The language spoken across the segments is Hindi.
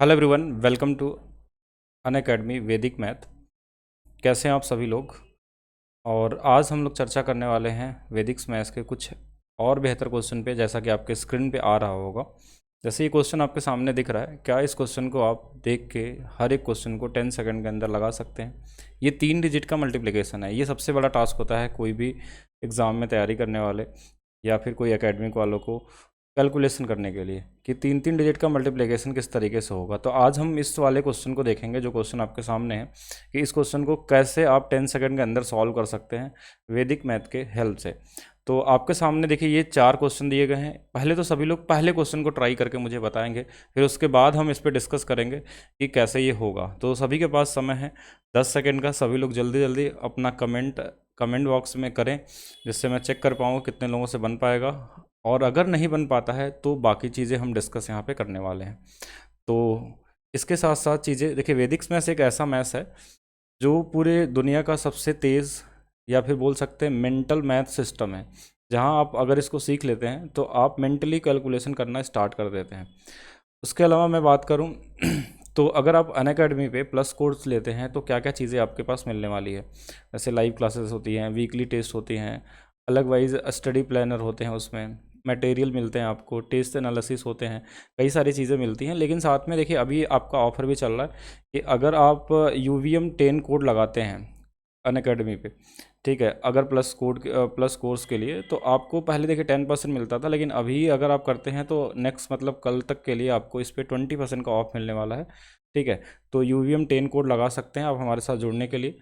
Hello everyone, welcome to Unacademy Vedic math. कैसे हैं आप सभी लोग। और आज हम लोग चर्चा करने वाले हैं वैदिक मैथ्स के कुछ और बेहतर क्वेश्चन पे, जैसा कि आपके स्क्रीन पे आ रहा होगा। जैसे ये क्वेश्चन आपके सामने दिख रहा है, क्या इस क्वेश्चन को आप देख के हर एक क्वेश्चन को 10 सेकंड के अंदर लगा सकते हैं। ये 3 डिजिट का मल्टीप्लिकेशन है। ये सबसे बड़ा टास्क होता है कोई भी एग्ज़ाम में तैयारी करने वाले या फिर कोई एकेडमिक वालों को कैलकुलेशन करने के लिए कि 3 डिजिट का मल्टीप्लिकेशन किस तरीके से होगा। तो आज हम इस वाले क्वेश्चन को देखेंगे, जो क्वेश्चन आपके सामने है, कि इस क्वेश्चन को कैसे आप 10 सेकंड के अंदर सॉल्व कर सकते हैं वैदिक मैथ के हेल्प से। तो आपके सामने देखिए ये 4 क्वेश्चन दिए गए हैं। पहले तो सभी लोग पहले क्वेश्चन को ट्राई करके मुझे बताएंगे, फिर उसके बाद हम इस पर डिस्कस करेंगे कि कैसे ये होगा। तो सभी के पास समय है 10 सेकंड का। सभी लोग जल्दी जल्दी अपना कमेंट बॉक्स में करें, जिससे मैं चेक कर पाऊँ कितने लोगों से बन पाएगा। और अगर नहीं बन पाता है तो बाकी चीज़ें हम डिस्कस यहाँ पे करने वाले हैं। तो इसके साथ साथ चीज़ें देखिए, वैदिक मैथ्स एक ऐसा मैथ्स है जो पूरे दुनिया का सबसे तेज़ या फिर बोल सकते हैं मेंटल मैथ सिस्टम है, जहाँ आप अगर इसको सीख लेते हैं तो आप मेंटली कैलकुलेशन करना स्टार्ट कर देते हैं। उसके अलावा मैं बात करूँ तो अगर आप अनअकैडमी पे प्लस कोर्स लेते हैं तो क्या क्या चीज़ें आपके पास मिलने वाली है। जैसे लाइव क्लासेस होती हैं, वीकली टेस्ट होती हैं, अलग वाइज स्टडी प्लानर होते हैं, उसमें मटेरियल मिलते हैं आपको, टेस्ट एनालिसिस होते हैं, कई सारी चीज़ें मिलती हैं। लेकिन साथ में देखिए अभी आपका ऑफर भी चल रहा है कि अगर आप UVM 10 कोड लगाते हैं अनअकैडमी पे, ठीक है, अगर प्लस कोर्स के लिए, तो आपको पहले देखिए 10% मिलता था, लेकिन अभी अगर आप करते हैं तो नेक्स्ट मतलब कल तक के लिए आपको इस पर 20% का ऑफ मिलने वाला है। ठीक है, तो UVM 10 कोड लगा सकते हैं आप हमारे साथ जुड़ने के लिए।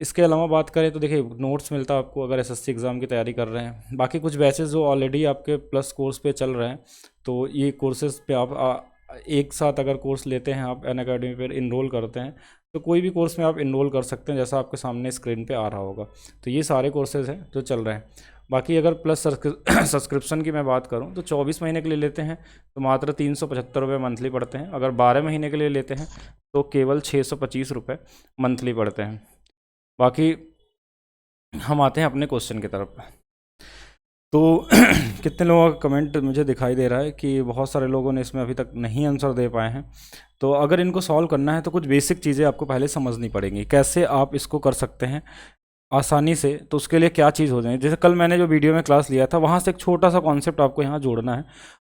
इसके अलावा बात करें तो देखिए नोट्स मिलता है आपको अगर SSC एग्ज़ाम की तैयारी कर रहे हैं। बाकी कुछ बैचेस जो ऑलरेडी आपके प्लस कोर्स पे चल रहे हैं, तो ये कोर्सेज पे आप एक साथ अगर कोर्स लेते हैं, आप अनअकैडमी पर इनरोल करते हैं, तो कोई भी कोर्स में आप इनरोल कर सकते हैं, जैसा आपके सामने स्क्रीन पे आ रहा होगा। तो ये सारे कोर्सेज हैं जो चल रहे हैं। बाकी अगर प्लस सब्सक्रिप्शन की मैं बात करूं तो 24 महीने के लिए लेते हैं तो मात्र 375 रुपये मंथली पड़ते हैं। अगर 12 महीने के लिए लेते हैं तो केवल 625 रुपये मंथली पड़ते हैं। बाकी हम आते हैं अपने क्वेश्चन की तरफ। तो कितने लोगों का कमेंट मुझे दिखाई दे रहा है कि बहुत सारे लोगों ने इसमें अभी तक नहीं आंसर दे पाए हैं। तो अगर इनको सॉल्व करना है तो कुछ बेसिक चीज़ें आपको पहले समझनी पड़ेंगी, कैसे आप इसको कर सकते हैं आसानी से। तो उसके लिए क्या चीज़ हो जाए, जैसे कल मैंने जो वीडियो में क्लास लिया था वहाँ से एक छोटा सा कॉन्सेप्ट आपको यहाँ जोड़ना है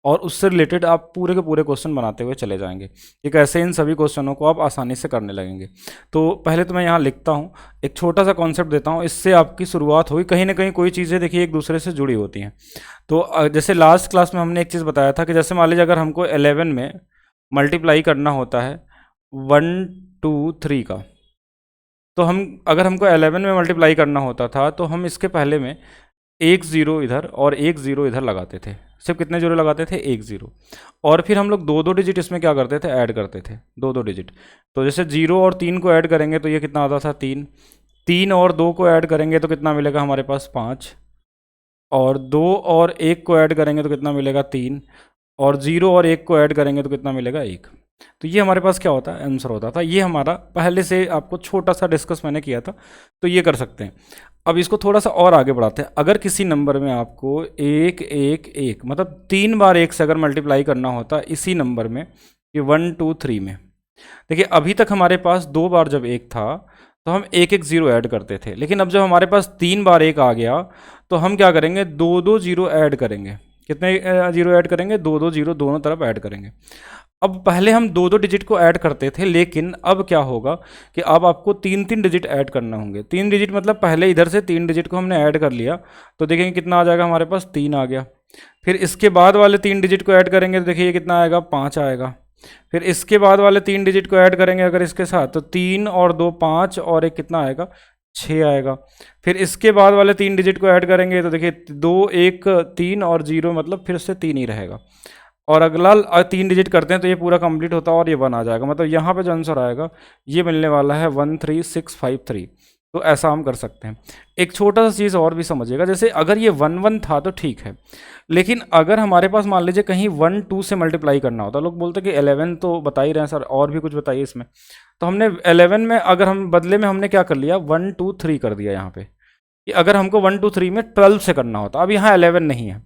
और उससे रिलेटेड आप पूरे के पूरे क्वेश्चन बनाते हुए चले जाएंगे कि कैसे इन सभी क्वेश्चनों को आप आसानी से करने लगेंगे। तो पहले तो मैं यहाँ लिखता हूँ, एक छोटा सा कॉन्सेप्ट देता हूँ, इससे आपकी शुरुआत होगी। कहीं ना कहीं कोई चीज़ें देखिए एक दूसरे से जुड़ी होती हैं। तो जैसे लास्ट क्लास में हमने एक चीज़ बताया था कि जैसे मान लीजिए अगर हमको 11 में मल्टीप्लाई करना होता है 1 2 3 का, तो हम अगर हमको 11 में मल्टीप्लाई करना होता था तो हम इसके पहले में एक ज़ीरो इधर और एक ज़ीरो इधर लगाते थे। सिर्फ कितने जीरो लगाते थे? एक ज़ीरो। और फिर हम लोग दो दो डिजिट इसमें क्या करते थे? ऐड करते थे, दो दो डिजिट। तो जैसे 0 और 3 को ऐड करेंगे तो ये कितना आता था? 3। 3 और 2 को ऐड करेंगे तो कितना मिलेगा हमारे पास? 5। और 2 और 1 को ऐड करेंगे तो कितना मिलेगा? 3। और 0 और 1 को ऐड करेंगे तो कितना मिलेगा? 1। तो ये हमारे पास क्या होता है? आंसर होता था। ये हमारा पहले से आपको छोटा सा डिस्कस मैंने किया था, तो ये कर सकते हैं। अब इसको थोड़ा सा और आगे बढ़ाते हैं। अगर किसी नंबर में आपको 1 1 1 मतलब 3 बार 1 से अगर मल्टीप्लाई करना होता इसी नंबर में कि 1 2 3 में, देखिए अभी तक हमारे पास 2 बार जब 1 था तो हम एक एक ज़ीरो ऐड करते थे, लेकिन अब जब हमारे पास 3 बार 1 आ गया तो हम क्या करेंगे? दो दो जीरो ऐड करेंगे। कितने जीरो ऐड करेंगे? दो दो जीरो दोनों तरफ ऐड करेंगे। अब पहले हम दो दो डिजिट को ऐड करते थे, लेकिन अब क्या होगा कि अब आपको 3 3 डिजिट ऐड करना होंगे। 3 डिजिट मतलब पहले इधर से 3 डिजिट को हमने ऐड कर लिया तो देखेंगे कितना आ जाएगा हमारे पास? 3 आ गया। फिर इसके बाद वाले 3 डिजिट को ऐड करेंगे तो देखिए ये कितना आएगा? 5 आएगा। फिर इसके बाद वाले 3 डिजिट को ऐड करेंगे अगर इसके साथ तो 3 और 2 5 और एक कितना आएगा? 6 आएगा। फिर इसके बाद वाले 3 डिजिट को ऐड करेंगे तो देखिए 2 1 3 और 0 मतलब फिर से 3 ही रहेगा। और अगला 3 डिजिट करते हैं तो ये पूरा कंप्लीट होता है और ये 1 आ जाएगा। मतलब यहाँ पे जो आंसर आएगा ये मिलने वाला है 13653। तो ऐसा हम कर सकते हैं। एक छोटा सा चीज़ और भी समझिएगा, जैसे अगर ये 1 1 था तो ठीक है, लेकिन अगर हमारे पास मान लीजिए कहीं 1 2 से मल्टीप्लाई करना होता, लोग बोलते हैं कि 11 तो बता ही रहे हैं सर, और भी कुछ बताइए इसमें। तो हमने 11 में अगर हम बदले में हमने क्या कर लिया? 1 2 3 कर दिया यहाँ पे, कि अगर हमको 1 2 3 में 12 से करना होता, अब यहाँ 11 नहीं है,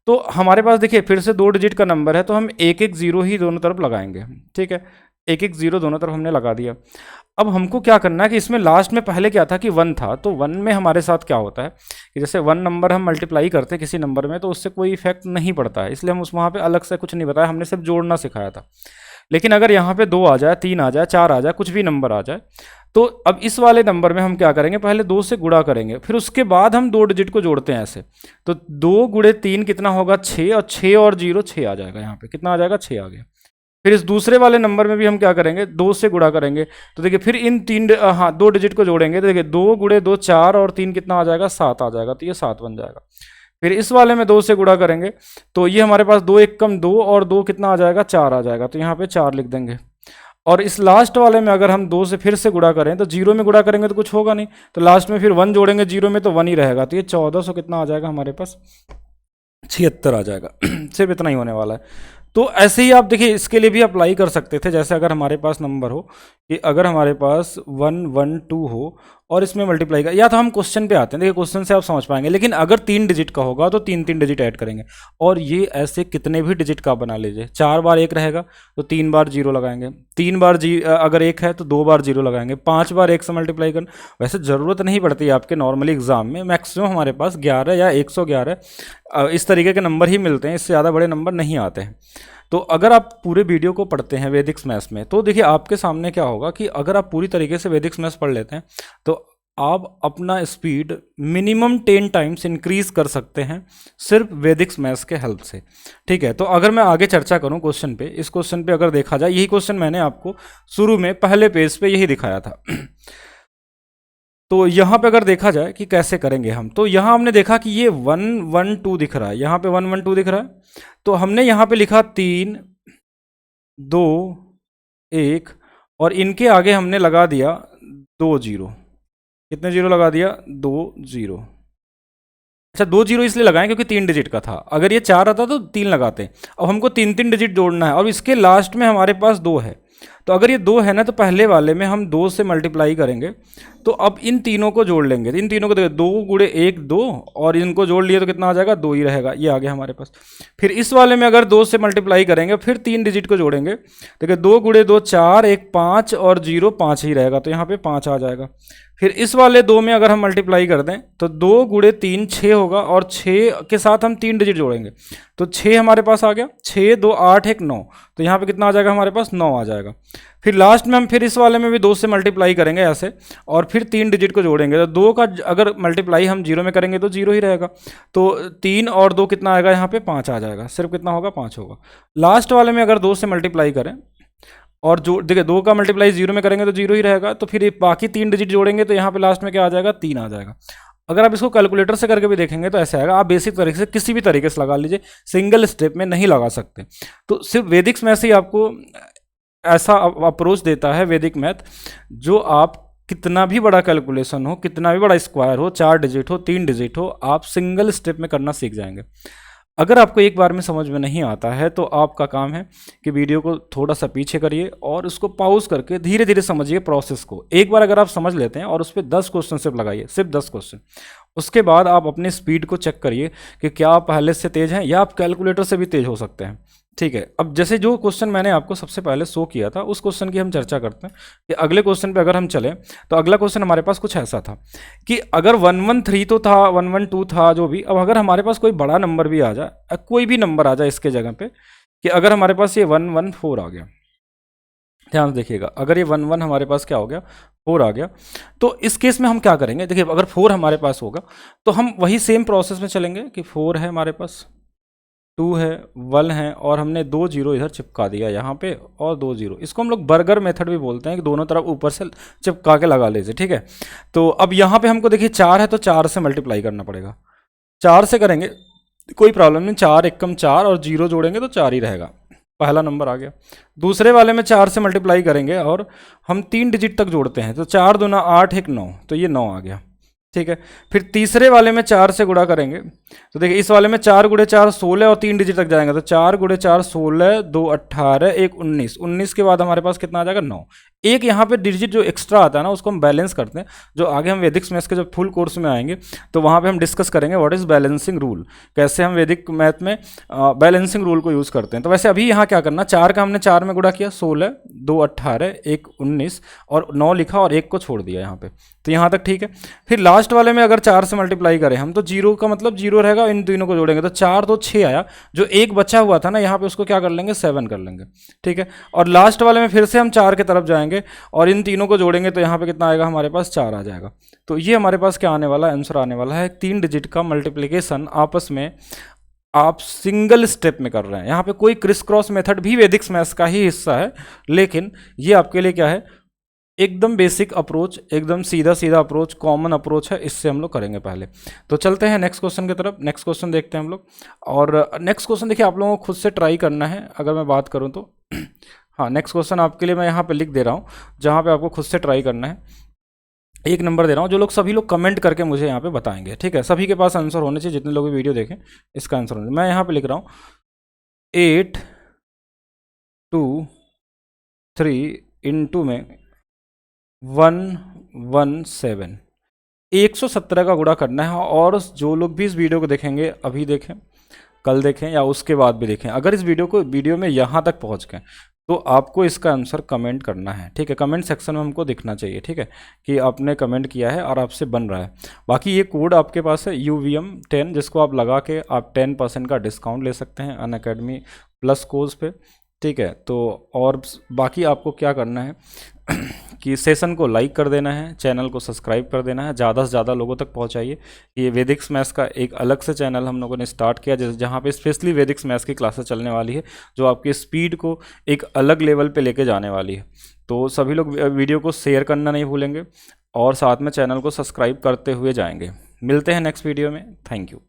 तो हमारे पास देखिए फिर से 2 डिजिट का नंबर है तो हम एक एक ज़ीरो ही दोनों तरफ लगाएंगे। ठीक है, एक एक जीरो दोनों तरफ हमने लगा दिया। अब हमको क्या करना है कि इसमें लास्ट में पहले क्या था कि 1 था, तो 1 में हमारे साथ क्या होता है कि जैसे 1 नंबर हम मल्टीप्लाई करते हैं किसी नंबर में तो उससे कोई इफेक्ट नहीं पड़ता है, इसलिए हम उस वहाँ पे अलग से कुछ नहीं बताया, हमने सिर्फ जोड़ना सिखाया था। लेकिन अगर यहाँ पे 2 आ जाए, 3 आ जाए, 4 आ जाए, कुछ भी नंबर आ जाए, तो अब इस वाले नंबर में हम क्या करेंगे, पहले 2 से गुणा करेंगे, फिर उसके बाद हम 2 डिजिट को जोड़ते हैं ऐसे। तो 2 गुणे 3 कितना होगा, 6, और 6 और 0 6 आ जाएगा, यहाँ पे कितना आ जाएगा, 6 आ गया। फिर इस दूसरे वाले नंबर में भी हम क्या करेंगे, 2 से गुणा करेंगे, तो देखिए फिर इन 2 डिजिट को जोड़ेंगे, तो देखिए 2 गुणे 2 4, और 3 कितना आ जाएगा, 7 आ जाएगा, तो ये 7 बन जाएगा। फिर इस वाले में 2 से गुणा करेंगे, तो ये हमारे पास 2 एक कम 2, और 2 कितना आ जाएगा, 4 आ जाएगा, तो यहाँ पे 4 लिख देंगे। और इस लास्ट वाले में अगर हम 2 से फिर से गुणा करें, तो 0 में गुणा करेंगे तो कुछ होगा नहीं, तो लास्ट में फिर 1 जोड़ेंगे 0 में, तो 1 ही रहेगा, तो ये 1400 कितना आ जाएगा हमारे पास, 76 आ जाएगा। सिर्फ इतना ही होने वाला है। तो ऐसे ही आप देखिए इसके लिए भी अप्लाई कर सकते थे, जैसे अगर हमारे पास नंबर हो कि अगर हमारे पास 1 1 2 हो और इसमें मल्टीप्लाई का, या तो हम क्वेश्चन पे आते हैं, देखिए क्वेश्चन से आप समझ पाएंगे, लेकिन अगर 3 डिजिट का होगा तो 3 डिजिट ऐड करेंगे, और ये ऐसे कितने भी डिजिट का बना लीजिए, 4 बार 1 रहेगा तो 3 बार 0 लगाएंगे, 3 बार अगर 1 है तो 2 बार 0 लगाएंगे, 5 बार 1 से मल्टीप्लाई करना। वैसे ज़रूरत नहीं पड़ती है आपके नॉर्मली एग्जाम में, मैक्सिमम हमारे पास 11 या 111 इस तरीके के नंबर ही मिलते हैं, इससे ज़्यादा बड़े नंबर नहीं आते हैं। तो अगर आप पूरे वीडियो को पढ़ते हैं वैदिक मैथ्स में, तो देखिए आपके सामने क्या होगा कि अगर आप पूरी तरीके से वैदिक मैथ्स पढ़ लेते हैं तो आप अपना स्पीड मिनिमम 10 टाइम्स इंक्रीज कर सकते हैं सिर्फ वैदिक मैथ्स के हेल्प से। ठीक है, तो अगर मैं आगे चर्चा करूं क्वेश्चन पे, इस क्वेश्चन पे अगर देखा जाए, यही क्वेश्चन मैंने आपको शुरू में पहले पेज पे यही दिखाया था। तो यहाँ पे अगर देखा जाए कि कैसे करेंगे हम, तो यहाँ हमने देखा कि ये 1 1 2 दिख रहा है, यहाँ पे 1 1 2 दिख रहा है, तो हमने यहाँ पे लिखा 3 2 1, और इनके आगे हमने लगा दिया 2 0। कितने जीरो लगा दिया, 2 0। अच्छा 2 0 इसलिए लगाएं क्योंकि 3 डिजिट का था, अगर ये 4 आता तो 3 लगाते। अब हमको 3 डिजिट जोड़ना है, और इसके लास्ट में हमारे पास 2 है, तो अगर ये 2 है ना, तो पहले वाले में हम 2 से मल्टीप्लाई करेंगे, तो अब इन तीनों को जोड़ लेंगे, इन तीनों को देखो 2 गुणे 1 2, और इनको जोड़ लिए तो कितना आ जाएगा, 2 ही रहेगा, ये आ गया हमारे पास। फिर इस वाले में अगर 2 से मल्टीप्लाई करेंगे, फिर 3 डिजिट को जोड़ेंगे, देखिए 2 गुणे 2 4, 1 5, और 0 5 ही रहेगा, तो यहाँ पे 5 आ जाएगा। फिर इस वाले 2 में अगर हम मल्टीप्लाई कर दें तो 2 गुणे 3 6 होगा, और 6 के साथ हम 3 डिजिट जोड़ेंगे, तो 6 हमारे पास आ गया, 6 2 8 1 9, तो यहाँ पे कितना आ जाएगा हमारे पास, 9 आ जाएगा। फिर लास्ट में हम फिर इस वाले में भी 2 से मल्टीप्लाई करेंगे ऐसे, और फिर 3 डिजिट को जोड़ेंगे, तो 2 का अगर मल्टीप्लाई हम 0 में करेंगे तो 0 ही रहेगा, तो 3 और 2 कितना आएगा, यहाँ पे 5 आ जाएगा, सिर्फ कितना होगा, 5 होगा। लास्ट वाले में अगर 2 से मल्टीप्लाई करें, और जो देखिए 2 का मल्टीप्लाई 0 में करेंगे तो 0 ही रहेगा, तो फिर बाकी 3 डिजिट जोड़ेंगे तो यहाँ पे लास्ट में क्या आ जाएगा, 3 आ जाएगा। अगर आप इसको कैलकुलेटर से करके भी देखेंगे तो ऐसे आएगा, आप बेसिक तरीके से किसी भी तरीके से लगा लीजिए, सिंगल स्टेप में नहीं लगा सकते। तो सिर्फ वैदिक मैथ ही आपको ऐसा अप्रोच देता है वैदिक मैथ, जो आप कितना भी बड़ा कैलकुलेशन हो, कितना भी बड़ा स्क्वायर हो, 4 डिजिट हो, 3 डिजिट हो, आप सिंगल स्टेप में करना सीख जाएंगे। अगर आपको एक बार में समझ में नहीं आता है तो आपका काम है कि वीडियो को थोड़ा सा पीछे करिए और उसको पॉज करके धीरे धीरे समझिए प्रोसेस को। एक बार अगर आप समझ लेते हैं और उस पर 10 क्वेश्चन सिर्फ लगाइए, सिर्फ 10 क्वेश्चन, उसके बाद आप अपनी स्पीड को चेक करिए कि क्या आप पहले से तेज़ हैं या आप कैलकुलेटर से भी तेज़ हो सकते हैं। ठीक है, अब जैसे जो क्वेश्चन मैंने आपको सबसे पहले शो किया था उस क्वेश्चन की हम चर्चा करते हैं कि अगले क्वेश्चन पे अगर हम चलें तो अगला क्वेश्चन हमारे पास कुछ ऐसा था कि अगर 113 तो था, 112 था जो भी, अब अगर हमारे पास कोई बड़ा नंबर भी आ जाए, कोई भी नंबर आ जाए इसके जगह पे, कि अगर हमारे पास ये 114 आ गया, ध्यान से देखिएगा, अगर ये 11 हमारे पास क्या हो गया, 4 आ गया, तो इस केस में हम क्या करेंगे, देखिए अगर 4 हमारे पास होगा तो हम वही सेम प्रोसेस में चलेंगे कि 4 है हमारे पास, 2 है, 1 है, और हमने 2 0 इधर चिपका दिया यहाँ पे, और 2 0, इसको हम लोग बर्गर मेथड भी बोलते हैं कि दोनों तरफ ऊपर से चिपका के लगा लीजिए। ठीक है, तो अब यहाँ पे हमको देखिए 4 है तो 4 से मल्टीप्लाई करना पड़ेगा, 4 से करेंगे कोई प्रॉब्लम नहीं, 4 एकम 4 और 0 जोड़ेंगे तो 4 ही रहेगा, पहला नंबर आ गया। दूसरे वाले में 4 से मल्टीप्लाई करेंगे और हम 3 डिजिट तक जोड़ते हैं, तो 4 दूना 8 1 9, तो ये 9 आ गया। ठीक है। फिर तीसरे वाले में 4 से गुणा करेंगे तो देखिए इस वाले में 4 गुणे 4 16 और 3 डिजिट तक जाएंगे, तो 4 गुणे 4 16, 2 18, 1 19, 19 के बाद हमारे पास कितना आ जाएगा 9। एक यहाँ पे डिजिट जो एक्स्ट्रा आता है ना उसको हम बैलेंस करते हैं, जो आगे हम वैदिक मैथ्स के जब फुल कोर्स में आएंगे तो वहाँ पे हम डिस्कस करेंगे व्हाट इज बैलेंसिंग रूल, कैसे हम वैदिक मैथ में बैलेंसिंग रूल को यूज़ करते हैं। तो वैसे अभी यहाँ क्या करना, 4 का हमने 4 में गुणा किया 16, 2 18, 1 19 और 9 लिखा और 1 को छोड़ दिया यहाँ पे, तो यहाँ तक ठीक है। फिर लास्ट वाले में अगर 4 से मल्टीप्लाई करें हम तो 0 का मतलब 0 रहेगा, इन तीनों को जोड़ेंगे तो 4 तो 6 आया, जो एक बचा हुआ था ना यहाँ पे उसको क्या कर लेंगे 7 कर लेंगे, ठीक है। और लास्ट वाले में फिर से हम 4 की तरफ जाएंगे और इन तीनों को जोड़ेंगे तो यहाँ पे कितना आएगा हमारे पास 4 आ जाएगा। तो ये हमारे पास क्या आने वाला है, आंसर आने वाला है 3 डिजिट का मल्टीप्लिकेशन आपस में आप सिंगल स्टेप में कर रहे हैं। यहाँ पे कोई क्रिस क्रॉस मेथड भी वैदिक मैथ्स का ही हिस्सा है, लेकिन ये आपके लिए क्या है, एकदम बेसिक अप्रोच, एकदम सीधा सीधा अप्रोच, कॉमन अप्रोच है, इससे हम लोग करेंगे पहले। तो चलते हैं नेक्स्ट क्वेश्चन की तरफ। नेक्स्ट क्वेश्चन देखते हैं हम लोग। और नेक्स्ट क्वेश्चन देखिए आप लोगों को खुद से ट्राई करना है, अगर मैं बात करूं तो हाँ नेक्स्ट क्वेश्चन आपके लिए मैं यहाँ पे लिख दे रहा हूँ, जहाँ पे आपको खुद से ट्राई करना है। 1 नंबर दे रहा हूँ, जो लोग सभी लोग कमेंट करके मुझे यहाँ पे बताएंगे, ठीक है। सभी के पास आंसर होने चाहिए, जितने लोग वीडियो देखें इसका आंसर होने। मैं यहाँ पे लिख रहा हूँ 8 2 3 इंटू में 117, 117 का गुणा करना है। और जो लोग भी इस वीडियो को देखेंगे, अभी देखें, कल देखें या उसके बाद भी देखें, अगर इस वीडियो में यहाँ तक पहुँच गए तो आपको इसका आंसर कमेंट करना है, ठीक है। कमेंट सेक्शन में हमको दिखना चाहिए, ठीक है, कि आपने कमेंट किया है और आपसे बन रहा है। बाकी ये कोड आपके पास है UVM10, जिसको आप लगा के आप 10% का डिस्काउंट ले सकते हैं अनअकैडमी प्लस कोर्स पे, ठीक है। तो और बाकी आपको क्या करना है कि सेशन को लाइक कर देना है, चैनल को सब्सक्राइब कर देना है, ज़्यादा से ज़्यादा लोगों तक पहुंचाइए। ये वैदिक मैथ्स का एक अलग से चैनल हम लोगों ने स्टार्ट किया, जहाँ पे स्पेशली वैदिक मैथ्स की क्लासेस चलने वाली है, जो आपकी स्पीड को एक अलग लेवल पे लेके जाने वाली है। तो सभी लोग वीडियो को शेयर करना नहीं भूलेंगे और साथ में चैनल को सब्सक्राइब करते हुए जाएंगे। मिलते हैं नेक्स्ट वीडियो में। Thank you.